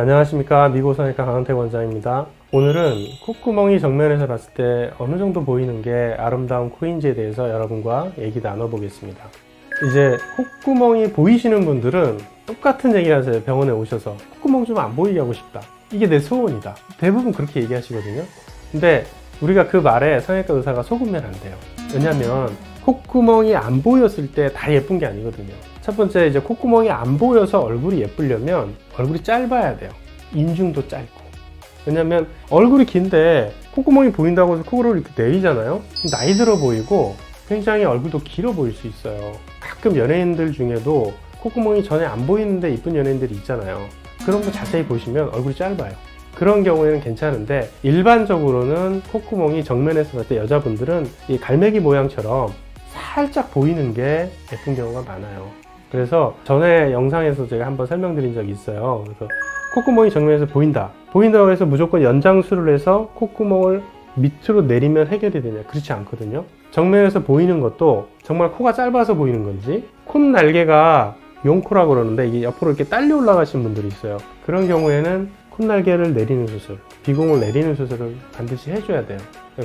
안녕하십니까. 미고성형외과 강은택 원장입니다. 오늘은 콧구멍이 정면에서 봤을 때 어느 정도 보이는 게 아름다운 코인지에 대해서 여러분과 얘기 나눠보겠습니다. 이제 콧구멍이 보이시는 분들은 똑같은 얘기 하세요. 병원에 오셔서 콧구멍 좀 안 보이게 하고 싶다. 이게 내 소원이다. 대부분 그렇게 얘기하시거든요. 근데 우리가 그 말에 성형외과 의사가 속으면 안 돼요. 왜냐면 콧구멍이 안 보였을 때 다 예쁜 게 아니거든요. 첫 번째, 이제 콧구멍이 안 보여서 얼굴이 예쁘려면 얼굴이 짧아야 돼요. 인중도 짧고. 왜냐면 얼굴이 긴데 콧구멍이 보인다고 해서 코를 이렇게 내리잖아요. 나이 들어 보이고 굉장히 얼굴도 길어 보일 수 있어요. 가끔 연예인들 중에도 콧구멍이 전에 안 보이는데 이쁜 연예인들이 있잖아요. 그런 거 자세히 보시면 얼굴이 짧아요. 그런 경우에는 괜찮은데 일반적으로는 콧구멍이 정면에서 봤을 때 여자분들은 이 갈매기 모양처럼 살짝 보이는 게 예쁜 경우가 많아요. 그래서 전에 영상에서 제가 한번 설명드린 적이 있어요. 그래서 콧구멍이 정면에서 보인다고 해서 무조건 연장술을 해서 콧구멍을 밑으로 내리면 해결이 되냐? 그렇지 않거든요. 정면에서 보이는 것도 정말 코가 짧아서 보이는 건지, 콧날개가 용코라고 그러는데 이게 옆으로 이렇게 딸려 올라가신 분들이 있어요. 그런 경우에는 콧날개를 내리는 수술, 비공을 내리는 수술을 반드시 해줘야 돼요.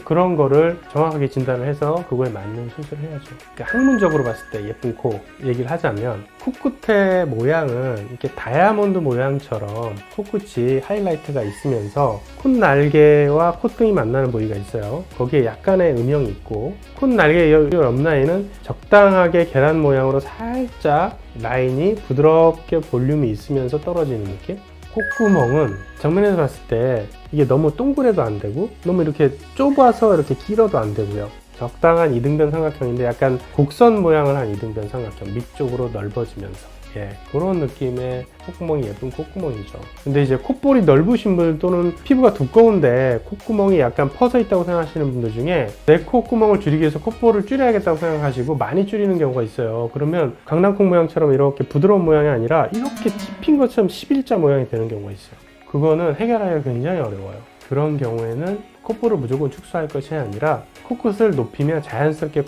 그런 거를 정확하게 진단을 해서 그거에 맞는 수술을 해야죠. 그러니까 학문적으로 봤을 때 예쁜 코 얘기를 하자면 코끝의 모양은 이렇게 다이아몬드 모양처럼 코끝이 하이라이트가 있으면서 콧날개와 콧등이 만나는 부위가 있어요. 거기에 약간의 음영이 있고 콧날개 옆 라인은 적당하게 계란 모양으로 살짝 라인이 부드럽게 볼륨이 있으면서 떨어지는 느낌? 콧구멍은 정면에서 봤을 때 이게 너무 동그래도 안 되고 너무 이렇게 좁아서 이렇게 길어도 안 되고요. 적당한 이등변 삼각형인데 약간 곡선 모양을 한 이등변 삼각형, 밑쪽으로 넓어지면서 그런 느낌의 콧구멍이 예쁜 콧구멍이죠. 근데 이제 콧볼이 넓으신 분 또는 피부가 두꺼운데 콧구멍이 약간 퍼져 있다고 생각하시는 분들 중에 내 콧구멍을 줄이기 위해서 콧볼을 줄여야겠다고 생각하시고 많이 줄이는 경우가 있어요. 그러면 강낭콩 모양처럼 이렇게 부드러운 모양이 아니라 이렇게 찝힌 것처럼 11자 모양이 되는 경우가 있어요. 그거는 해결하기가 굉장히 어려워요. 그런 경우에는 콧볼을 무조건 축소할 것이 아니라 코끝을 높이면 자연스럽게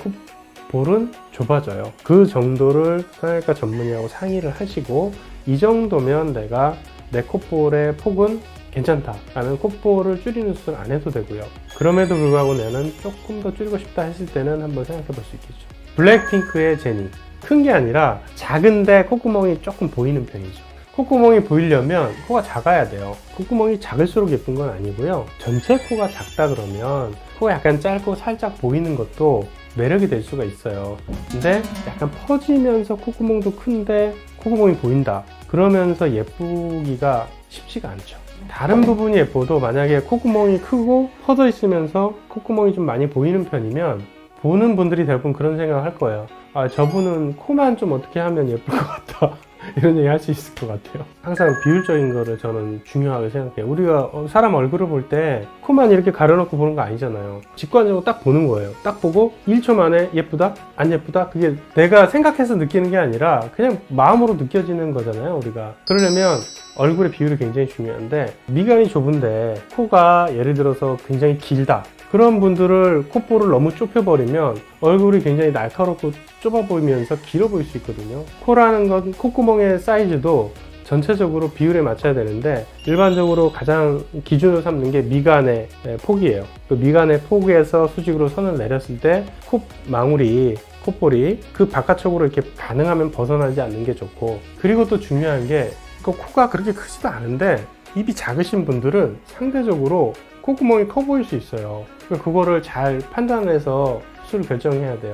볼은 좁아져요. 그 정도를 성형외과 전문의하고 상의를 하시고 이 정도면 내가 내 콧볼의 폭은 괜찮다 라는 콧볼을 줄이는 수술 안 해도 되고요. 그럼에도 불구하고 나는 조금 더 줄이고 싶다 했을 때는 한번 생각해 볼 수 있겠죠. 블랙핑크의 제니, 큰 게 아니라 작은데 콧구멍이 조금 보이는 편이죠. 콧구멍이 보이려면 코가 작아야 돼요. 콧구멍이 작을수록 예쁜 건 아니고요. 전체 코가 작다 그러면 코가 약간 짧고 살짝 보이는 것도 매력이 될 수가 있어요. 근데 약간 퍼지면서 콧구멍도 큰데 콧구멍이 보인다. 그러면서 예쁘기가 쉽지가 않죠. 다른 부분이 예뻐도 만약에 콧구멍이 크고 퍼져 있으면서 콧구멍이 좀 많이 보이는 편이면 보는 분들이 대부분 그런 생각을 할 거예요. 아, 저분은 코만 좀 어떻게 하면 예쁠 것 같다. 이런 얘기 할 수 있을 것 같아요. 항상 비율적인 거를 저는 중요하게 생각해요. 우리가 사람 얼굴을 볼 때 코만 이렇게 가려놓고 보는 거 아니잖아요. 직관적으로 딱 보는 거예요. 딱 보고 1초 만에 예쁘다? 안 예쁘다? 그게 내가 생각해서 느끼는 게 아니라 그냥 마음으로 느껴지는 거잖아요, 우리가. 그러려면 얼굴의 비율이 굉장히 중요한데 미간이 좁은데 코가 예를 들어서 굉장히 길다. 그런 분들을 콧볼을 너무 좁혀버리면 얼굴이 굉장히 날카롭고 좁아 보이면서 길어 보일 수 있거든요. 코라는 건 콧구멍의 사이즈도 전체적으로 비율에 맞춰야 되는데 일반적으로 가장 기준으로 삼는 게 미간의 폭이에요. 그 미간의 폭에서 수직으로 선을 내렸을 때 콧망울이 콧볼이 그 바깥쪽으로 이렇게 가능하면 벗어나지 않는 게 좋고, 그리고 또 중요한 게 그 코가 그렇게 크지도 않은데 입이 작으신 분들은 상대적으로 콧구멍이 커 보일 수 있어요. 그거를 잘 판단해서 수술을 결정해야 돼요.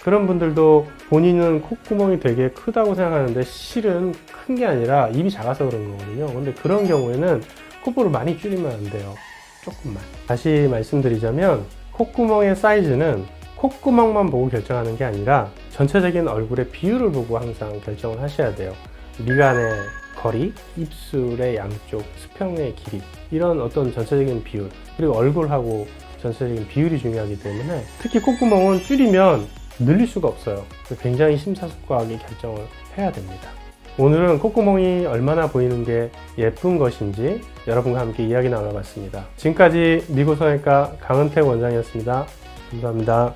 그런 분들도 본인은 콧구멍이 되게 크다고 생각하는데 실은 큰 게 아니라 입이 작아서 그런 거거든요. 근데 그런 경우에는 콧볼을 많이 줄이면 안 돼요. 조금만. 다시 말씀드리자면 콧구멍의 사이즈는 콧구멍만 보고 결정하는 게 아니라 전체적인 얼굴의 비율을 보고 항상 결정을 하셔야 돼요. 미간의 거리, 입술의 양쪽, 수평의 길이, 이런 어떤 전체적인 비율, 그리고 얼굴하고 전체적인 비율이 중요하기 때문에 특히 콧구멍은 줄이면 늘릴 수가 없어요. 굉장히 심사숙고하게 결정을 해야 됩니다. 오늘은 콧구멍이 얼마나 보이는 게 예쁜 것인지 여러분과 함께 이야기 나눠봤습니다. 지금까지 미고성형외과 강은택 원장이었습니다. 감사합니다.